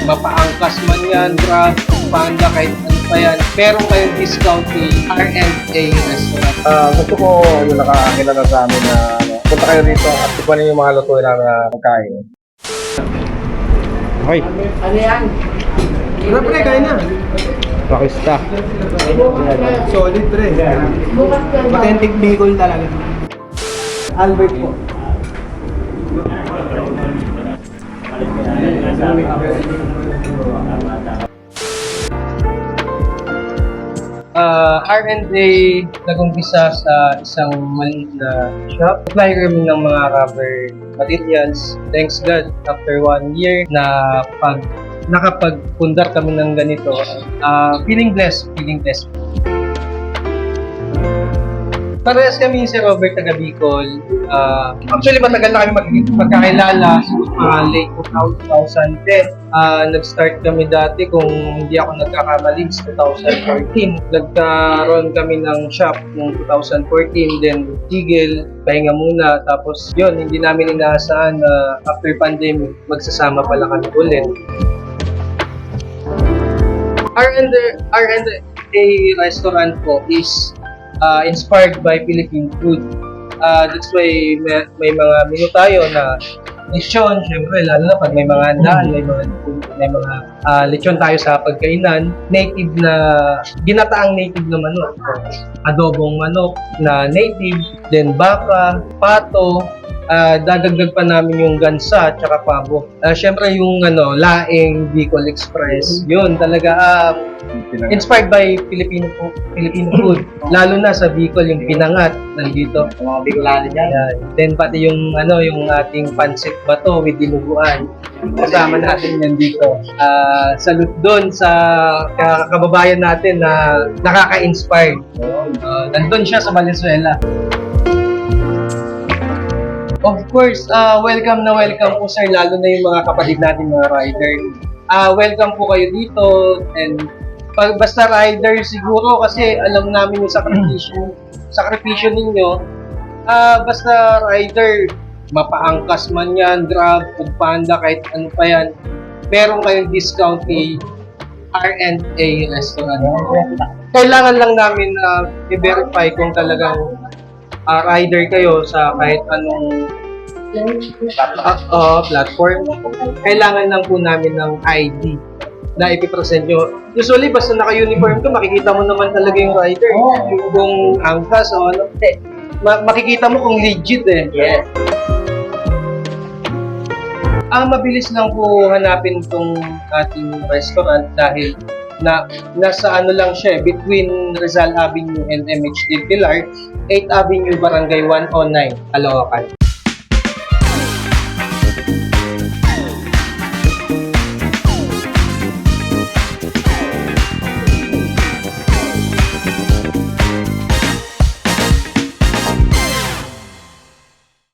Mapaangkas man yan, Grab, Panda, kahit ano pa yan. Meron kayong discount ni R&A Restaurant. Gusto ko yung nakakilala sa amin na punta kayo dito at tikman yung mga lutuin namin na pagkain. Okay, Ano yan? Pre, pre, kaya na. Pakista. Solid, pre. Authentic Bicol talaga. Albert po. R&A nag-umpisa sa isang maliit na shop. Supplier kami ng mga rubber materials. Thanks God, after 1 year na nakapagpundar kami ng ganito, feeling blessed. Parehas kami si Robert taga Bicol. Actually, matagal na kami magkakilala. Late 2010. Nag-start kami dati, kung hindi ako nagkakamali, 2014. Nagkaroon kami ng shop noong 2014. Then, tigil, pahinga muna. Tapos, yun, hindi namin inaasahan na after pandemic, magsasama pala kami ulit. R&A restaurant po is inspired by Philippine food. That's why may mga menu tayo na lechon, syempre, lalo na pag may mga handaan, may mga lechon tayo sa pagkainan. Native na, ginataang native na manok. Adobong manok na native, then baka, pato, dadagdag pa namin yung gansa at saka pabo. Syempre yung laing Bicol Express, yun talaga inspired by Filipino food. Lalo na sa Bicol, yung pinangat nandito. Mga Bicolano dyan. Then pati yung yung ating pancit bato with dinuguan. Kasama natin yan dito. Salute doon sa kababayan natin na nakaka-inspire. Nandun siya sa Valenzuela. Of course, welcome po sir, lalo na yung mga kapatid natin mga rider. Welcome po kayo dito, and basta rider siguro kasi alam namin yung sakripisyo ninyo. Basta rider, mapaangkas man yan, Grab, Panda, kahit ano pa yan, meron kayong discount ni R&A Restaurant. Kailangan lang namin i-verify kung talagang rider kayo sa kahit anong platform. Kailangan lang po namin ng ID na ipipresent nyo. Usually, basta naka-uniform ka, makikita mo naman talaga yung rider. Kung angkas o ano. Makikita mo kung legit eh. Yes. Mabilis lang po hanapin itong ating restaurant dahil nasa lang siya, between Rizal Avenue and MH Del Pilar, 8th Avenue, Barangay 109, Caloocan.